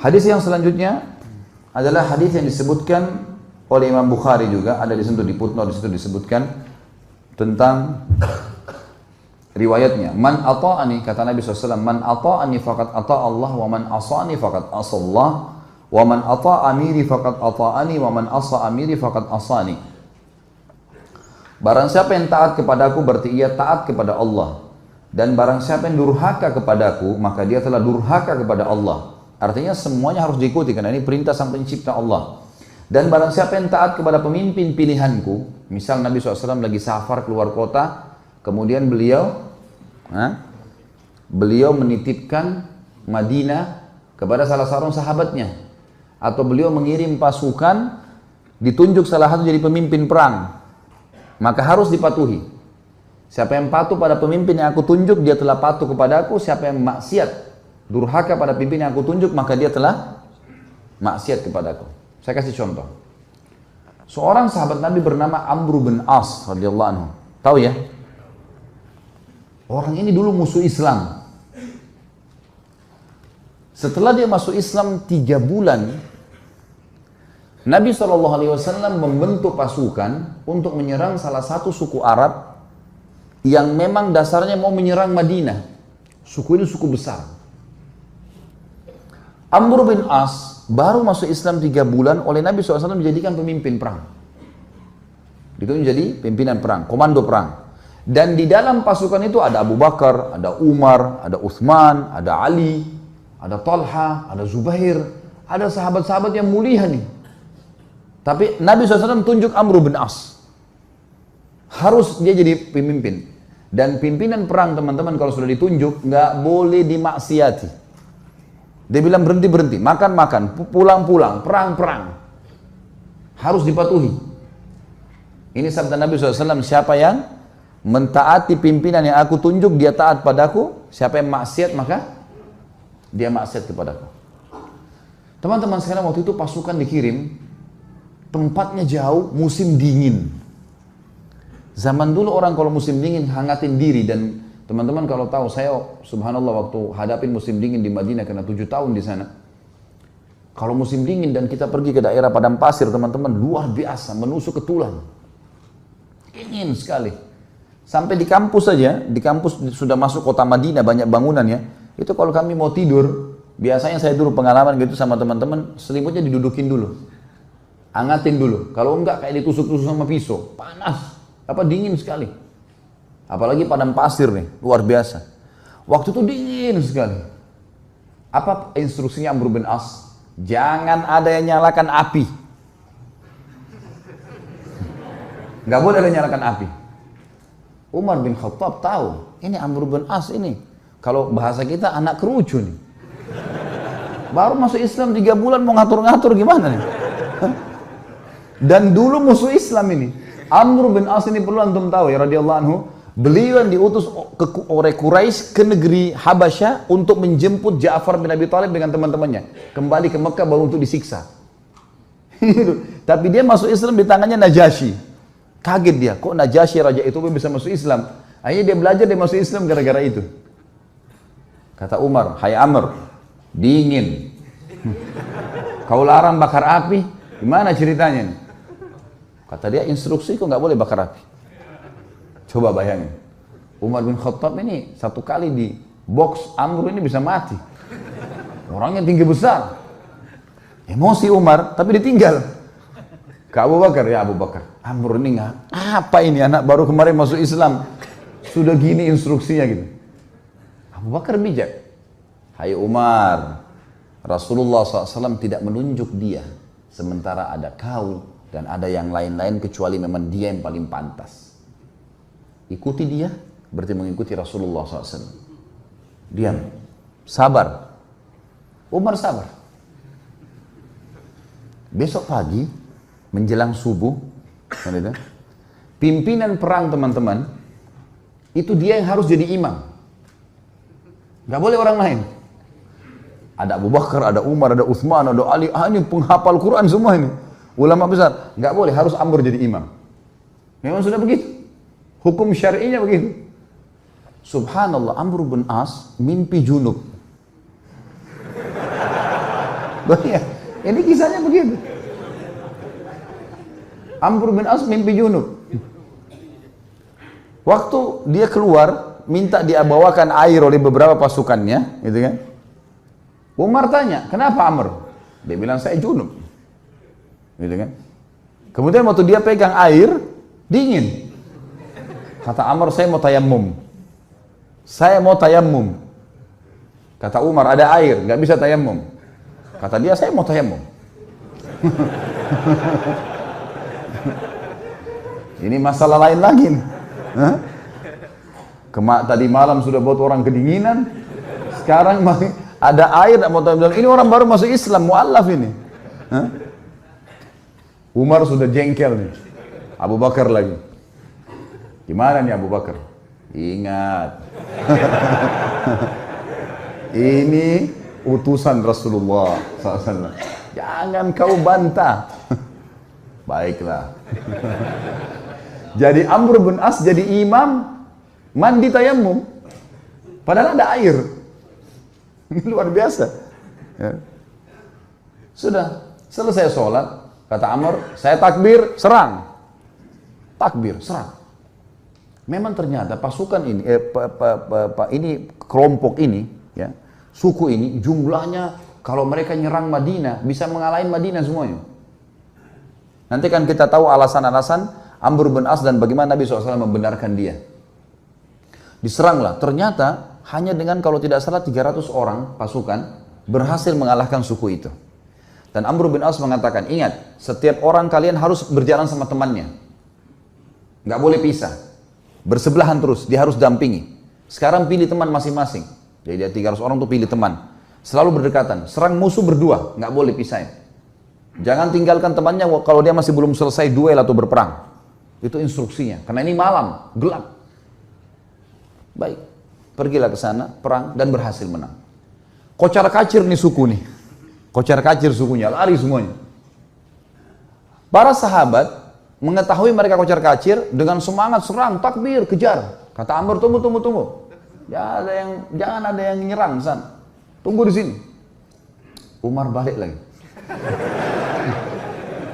Hadis yang selanjutnya adalah hadis yang disebutkan oleh Imam Bukhari juga, ada di situ di footnote, di situ disebutkan tentang riwayatnya. Man ata'ani, kata Nabi SAW, man ata'ani faqad ata'a Allah, wa man asa'ani faqad asa Allah, wa man ata'a amiri faqad ata'ani, wa man asa amiri faqad asani. Barang siapa yang taat kepadaku berarti ia taat kepada Allah, dan barang siapa yang durhaka kepadaku maka dia telah durhaka kepada Allah. Artinya semuanya harus diikuti karena ini perintah sang pencipta Allah. Dan barang siapa yang taat kepada pemimpin pilihanku, misal Nabi SAW lagi safar keluar kota, kemudian beliau menitipkan Madinah kepada salah seorang sahabatnya, atau beliau mengirim pasukan, ditunjuk salah satu jadi pemimpin perang, maka harus dipatuhi. Siapa yang patuh pada pemimpin yang aku tunjuk, dia telah patuh kepada aku. Siapa yang maksiat, durhaka pada pemimpin yang aku tunjuk, maka dia telah maksiat kepada aku. Saya kasih contoh. Seorang sahabat Nabi bernama Amr bin As radhiyallahu anhu. Tahu ya? Orang ini dulu musuh Islam. Setelah dia masuk Islam 3 bulan, Nabi SAW membentuk pasukan untuk menyerang salah satu suku Arab yang memang dasarnya mau menyerang Madinah. Suku ini suku besar. Amr bin As baru masuk Islam 3 bulan, oleh Nabi SAW dijadikan pemimpin perang. Itu menjadi pimpinan perang, komando perang. Dan di dalam pasukan itu ada Abu Bakar, ada Umar, ada Uthman, ada Ali, ada Talha, ada Zubair, ada sahabat-sahabat yang mulia nih. Tapi Nabi SAW tunjuk Amr bin As. Harus dia jadi pemimpin. Dan pimpinan perang teman-teman kalau sudah ditunjuk, nggak boleh dimaksiati. Dia bilang berhenti-berhenti, makan-makan, pulang-pulang, perang-perang. Harus dipatuhi. Ini sabda Nabi SAW, siapa yang mentaati pimpinan yang aku tunjuk, dia taat padaku. Siapa yang maksiat, maka dia maksiat kepadaku. Teman-teman sekarang waktu itu pasukan dikirim, tempatnya jauh, musim dingin. Zaman dulu orang kalau musim dingin hangatin diri, dan teman-teman kalau tahu, saya subhanallah waktu hadapin musim dingin di Madinah karena 7 tahun di sana. Kalau musim dingin dan kita pergi ke daerah padang pasir, teman-teman, luar biasa, menusuk ke tulang. Dingin sekali. Sampai di kampus saja, di kampus sudah masuk kota Madinah, banyak bangunan ya. Itu kalau kami mau tidur, biasanya saya dulu pengalaman gitu sama teman-teman, selimutnya didudukin dulu. Hangatin dulu. Kalau enggak kayak ditusuk-tusuk sama pisau, panas. Dingin sekali. Apalagi padang pasir nih, luar biasa. Waktu itu dingin sekali. Apa instruksinya Amr bin As? Jangan ada yang nyalakan api. Nggak boleh ada yang nyalakan api. Umar bin Khattab tahu, ini Amr bin As ini, kalau bahasa kita anak kerucu nih. Baru masuk Islam 3 bulan mau ngatur-ngatur gimana nih? Dan dulu musuh Islam ini. Amr bin As ini perlu antum tahu ya radhiyallahu anhu. Beliau yang diutus oleh Quraisy ke negeri Habasyah untuk menjemput Ja'far bin Abi Thalib dengan teman-temannya. Kembali ke Mekah baru untuk disiksa. Tapi dia masuk Islam di tangannya Najasyi. Kaget dia, kok Najasyi raja itu bisa masuk Islam? Akhirnya dia belajar, dia masuk Islam gara-gara itu. Kata Umar, hai Amr, dingin. Kau larang bakar api, gimana ceritanya nih? Kata dia, instruksi kok nggak boleh bakar api. Coba bayangin, Umar bin Khattab ini 1 kali di box Amr ini bisa mati. Orangnya tinggi besar. Emosi Umar, tapi ditinggal. Ke Abu Bakar, ya Abu Bakar, Amr ini apa ini anak baru kemarin masuk Islam, sudah gini instruksinya gitu. Abu Bakar bijak. Hai Umar, Rasulullah SAW tidak menunjuk dia, sementara ada kau dan ada yang lain-lain kecuali memang dia yang paling pantas. Ikuti dia, berarti mengikuti Rasulullah SAW. Diam, sabar. Umar sabar. Besok pagi, menjelang subuh, pimpinan perang teman-teman, itu dia yang harus jadi imam. Gak boleh orang lain. Ada Abu Bakar, ada Umar, ada Uthman, ada Ali, ini penghafal Quran semua ini. Ulama besar, gak boleh, harus Amr jadi imam. Memang sudah begitu. Hukum syar'inya begitu. Subhanallah, Amr bin As mimpi junub. Iya, ini kisahnya begitu. Amr bin As mimpi junub. Waktu dia keluar, minta dia bawakan air oleh beberapa pasukannya, gitu kan. Umar tanya, kenapa Amr? Dia bilang, saya junub. Gitu kan. Kemudian waktu dia pegang air, dingin. Kata Amr, saya mau tayammum. Saya mau tayammum. Kata Umar, ada air, nggak bisa tayammum. Kata dia, saya mau tayammum. Ini masalah lain lagi. Tadi malam sudah buat orang kedinginan, sekarang ada air, mau tayammum. Ini orang baru masuk Islam, mu'allaf ini. Umar sudah jengkel nih. Abu Bakar lagi. Gimana nih Abu Bakar? Ingat. Ini utusan Rasulullah SAW. Jangan kau bantah. Baiklah. Jadi Amr bin As jadi imam mandi tayammum. Padahal ada air. Ini luar biasa. Ya. Sudah selesai sholat. Kata Amr, saya takbir, serang. Takbir, serang. Memang ternyata pasukan ini, kelompok ini, ya, suku ini jumlahnya kalau mereka nyerang Madinah bisa mengalahin Madinah semuanya. Nanti kan kita tahu alasan-alasan Amr bin As dan bagaimana Nabi SAW membenarkan dia. Diseranglah, ternyata hanya dengan kalau tidak salah 300 orang pasukan berhasil mengalahkan suku itu. Dan Amr bin As mengatakan, ingat, setiap orang kalian harus berjalan sama temannya. Nggak boleh pisah. Bersebelahan terus, dia harus dampingi. Sekarang pilih teman masing-masing. Jadi dia 300 orang tuh pilih teman. Selalu berdekatan, serang musuh berdua, nggak boleh pisahin. Jangan tinggalkan temannya kalau dia masih belum selesai duel atau berperang. Itu instruksinya, karena ini malam, gelap. Baik, pergilah ke sana, perang, dan berhasil menang. Kocar kacir nih suku nih. Kocar kacir sukunya, lari semuanya. Para sahabat mengetahui mereka kocar kacir, dengan semangat serang, takbir, kejar. Kata Amr, tunggu. Jangan ada yang nyerang sana. Tunggu di sini. Umar balik lagi.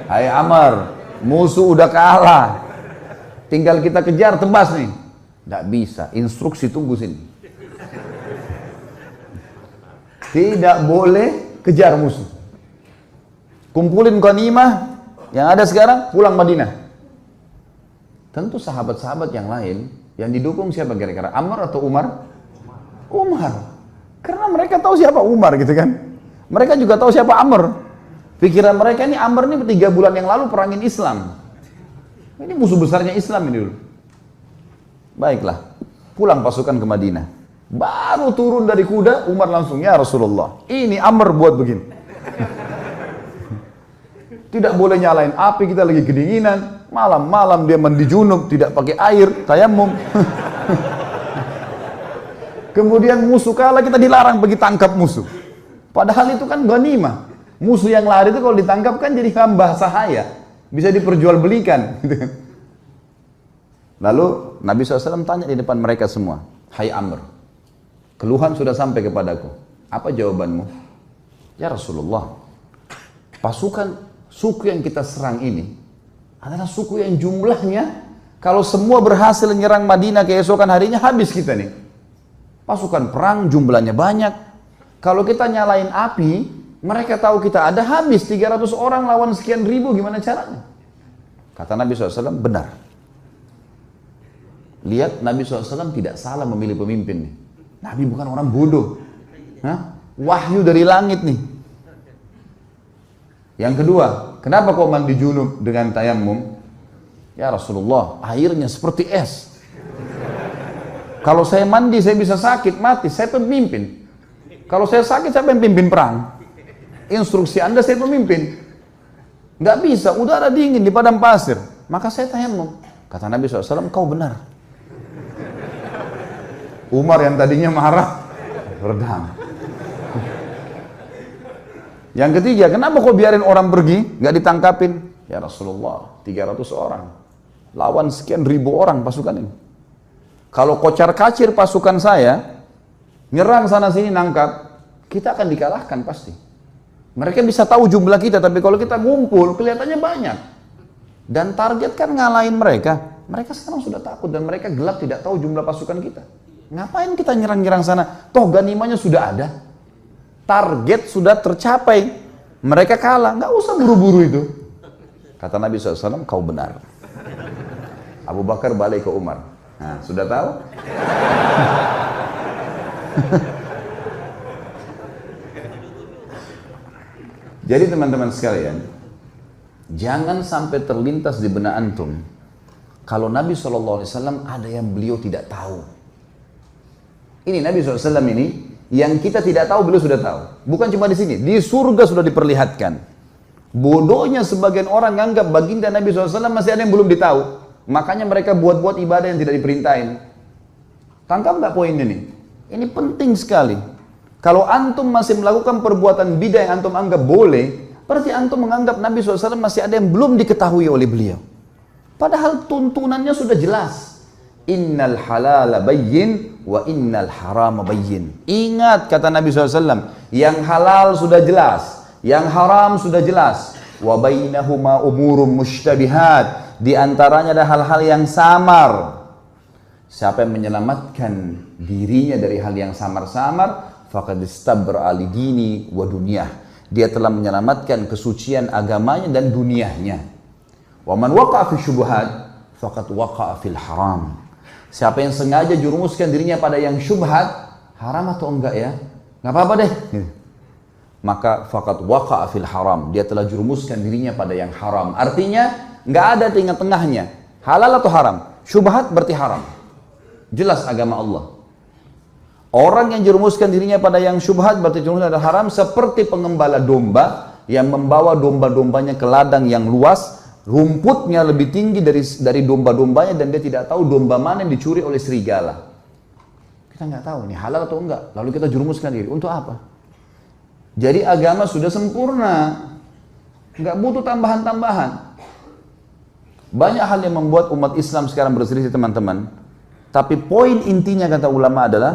Hai Amr, musuh udah kalah. Tinggal kita kejar, tebas nih. Nggak bisa, instruksi tunggu sini. Tidak boleh kejar musuh. Kumpulin ghanimah yang ada sekarang, pulang Madinah. Tentu sahabat-sahabat yang lain yang didukung siapa kira-kira? Amr atau Umar? Umar. Karena mereka tahu siapa Umar gitu kan. Mereka juga tahu siapa Amr. Pikiran mereka ini Amr ini 3 bulan yang lalu perangin Islam. Ini musuh besarnya Islam ini dulu. Baiklah, pulang pasukan ke Madinah. Baru turun dari kuda, Umar langsung, ya Rasulullah, ini Amr buat begini. Tidak boleh nyalain api, kita lagi kedinginan. Malam-malam dia mandi junub, tidak pakai air, tayammum. Kemudian musuh kalah, kita dilarang pergi tangkap musuh. Padahal itu kan ghanimah. Musuh yang lari itu kalau ditangkap kan jadi hamba sahaya. Bisa diperjualbelikan. Lalu Nabi SAW tanya di depan mereka semua. Hai Amr, keluhan sudah sampai kepadaku. Apa jawabanmu? Ya Rasulullah, pasukan suku yang kita serang ini adalah suku yang jumlahnya kalau semua berhasil menyerang Madinah keesokan harinya habis kita nih. Pasukan perang jumlahnya banyak. Kalau kita nyalain api, mereka tahu kita ada habis 300 orang lawan sekian ribu, gimana caranya? Kata Nabi SAW, benar. Lihat Nabi SAW tidak salah memilih pemimpin nih. Nabi bukan orang bodoh. Wahyu dari langit nih. Yang kedua, kenapa kau mandi junub dengan tayammum? Ya Rasulullah, airnya seperti es. Kalau saya mandi saya bisa sakit, mati. Saya pemimpin. Kalau saya sakit saya pimpin perang. Instruksi Anda saya pemimpin. Nggak bisa, udara dingin di padang pasir. Maka saya tayammum. Kata Nabi SAW, kau benar. Umar yang tadinya marah, redam. Yang ketiga, kenapa kau biarin orang pergi, nggak ditangkapin? Ya Rasulullah, 300 orang. Lawan sekian ribu orang pasukan ini. Kalau kocar kacir pasukan saya, nyerang sana sini nangkap, kita akan dikalahkan pasti. Mereka bisa tahu jumlah kita, tapi kalau kita ngumpul, kelihatannya banyak. Dan target kan ngalahin mereka. Mereka sekarang sudah takut dan mereka gelap tidak tahu jumlah pasukan kita. Ngapain kita nyerang-nyerang sana? Toh ganimanya sudah ada. Target sudah tercapai. Mereka kalah, nggak usah buru-buru itu. Kata Nabi SAW, kau benar. Abu Bakar balik ke Umar. Nah, sudah tahu? Jadi teman-teman sekalian, jangan sampai terlintas di benak antum kalau Nabi SAW ada yang beliau tidak tahu. Ini Nabi SAW ini yang kita tidak tahu beliau sudah tahu. Bukan cuma di sini, di surga sudah diperlihatkan. Bodohnya sebagian orang menganggap baginda Nabi SAW masih ada yang belum ditahu. Makanya mereka buat-buat ibadah yang tidak diperintahin. Tangkap nggak poin ini? Ini penting sekali. Kalau antum masih melakukan perbuatan bidah yang antum anggap boleh, berarti antum menganggap Nabi SAW masih ada yang belum diketahui oleh beliau. Padahal tuntunannya sudah jelas. Innal halala bayyin wa innal harama bayyin. Ingat kata Nabi SAW, yang halal sudah jelas, yang haram sudah jelas. Wa bainahuma umurum mushtabihat. Di antaranya ada hal-hal yang samar. Siapa yang menyelamatkan dirinya dari hal yang samar-samar, faqad istabra li dini wa dunyah. Dia telah menyelamatkan kesucian agamanya dan dunianya. Wa man waqa'a fi syubhat faqad waqa'a fil haram. Siapa yang sengaja jurumuskan dirinya pada yang syubhat, haram atau enggak ya? Enggak apa-apa deh. Maka faqad waqa'a fil haram. Dia telah jurumuskan dirinya pada yang haram. Artinya enggak ada tengah-tengahnya. Halal atau haram? Syubhat berarti haram. Jelas agama Allah. Orang yang jerumuskan dirinya pada yang syubhat berarti jerumuskan adalah haram, seperti pengembala domba yang membawa domba-dombanya ke ladang yang luas, rumputnya lebih tinggi dari domba-dombanya dan dia tidak tahu domba mana yang dicuri oleh serigala. Kita nggak tahu ini halal atau enggak, lalu kita jerumuskan diri untuk apa? Jadi agama sudah sempurna, nggak butuh tambahan-tambahan. Banyak hal yang membuat umat Islam sekarang berselisih teman-teman, tapi poin intinya kata ulama adalah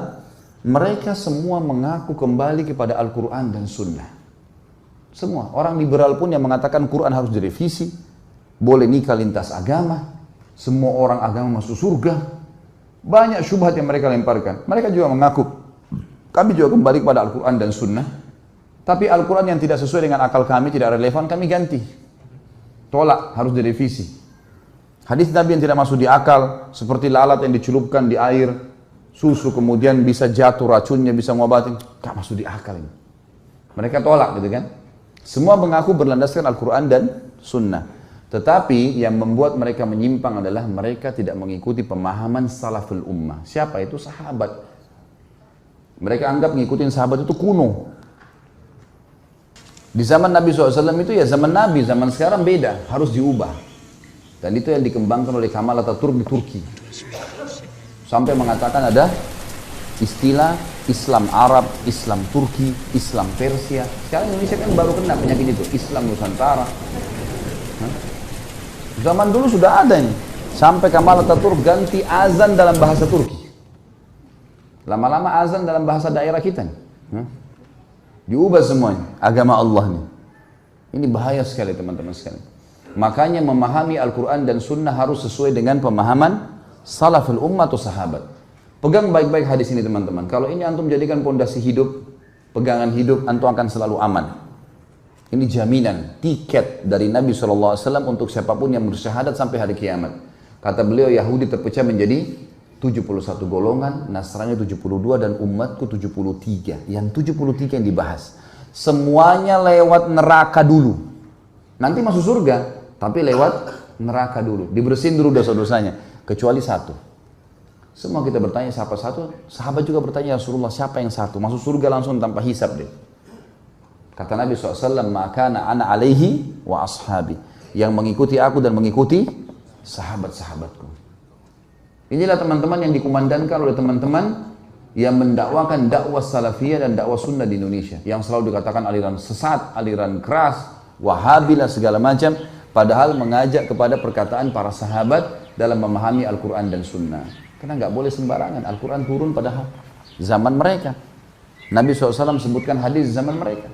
mereka semua mengaku kembali kepada Al-Quran dan Sunnah. Semua. Orang liberal pun yang mengatakan Quran harus direvisi. Boleh nikah lintas agama. Semua orang agama masuk surga. Banyak syubhat yang mereka lemparkan. Mereka juga mengaku. Kami juga kembali kepada Al-Quran dan Sunnah. Tapi Al-Quran yang tidak sesuai dengan akal kami, tidak relevan, kami ganti. Tolak, harus direvisi. Hadis Nabi yang tidak masuk di akal. Seperti lalat yang dicelupkan di air. Susu kemudian bisa jatuh racunnya, bisa ngobatin, gak masuk di akal ini. Mereka tolak gitu kan. Semua mengaku berlandaskan Al-Quran dan Sunnah. Tetapi yang membuat mereka menyimpang adalah mereka tidak mengikuti pemahaman salaful ummah. Siapa itu? Sahabat. Mereka anggap ngikutin sahabat itu kuno. Di zaman Nabi SAW itu ya zaman Nabi, zaman sekarang beda, harus diubah. Dan itu yang dikembangkan oleh Kamal Atatürk di Turki. Sampai mengatakan ada istilah Islam Arab, Islam Turki, Islam Persia. Sekarang Indonesia kan baru kena penyakit itu, Islam Nusantara. Zaman dulu sudah ada ini. Sampai Kamal Atatürk ganti azan dalam bahasa Turki. Lama-lama azan dalam bahasa daerah kita nih. Diubah semuanya, agama Allah nih. Ini bahaya sekali teman-teman sekalian. Makanya memahami Al-Quran dan Sunnah harus sesuai dengan pemahaman salaful ummah atau sahabat. Pegang baik-baik hadis ini teman-teman. Kalau ini antum jadikan pondasi hidup, pegangan hidup, antum akan selalu aman. Ini jaminan, tiket dari Nabi SAW untuk siapapun yang bersyahadat sampai hari kiamat. Kata beliau, Yahudi terpecah menjadi 71 golongan, Nasrani 72 dan umatku 73. Yang 73 yang dibahas. Semuanya lewat neraka dulu. Nanti masuk surga, tapi lewat neraka dulu. Dibersihin dulu dosa-dosanya. Kecuali satu. Semua kita bertanya siapa satu, sahabat juga bertanya ya Rasulullah siapa yang satu, masuk surga langsung tanpa hisab deh. Kata Nabi SAW, maka ana alaihi wa ashabi, yang mengikuti aku dan mengikuti sahabat-sahabatku. Inilah teman-teman yang dikumandangkan oleh teman-teman yang mendakwakan dakwah salafiyah dan dakwah sunnah di Indonesia, yang selalu dikatakan aliran sesat, aliran keras, wahabilah segala macam, padahal mengajak kepada perkataan para sahabat dalam memahami Al-Quran dan Sunnah. Karena nggak boleh sembarangan. Al-Quran turun pada zaman mereka. Nabi SAW sebutkan hadis zaman mereka.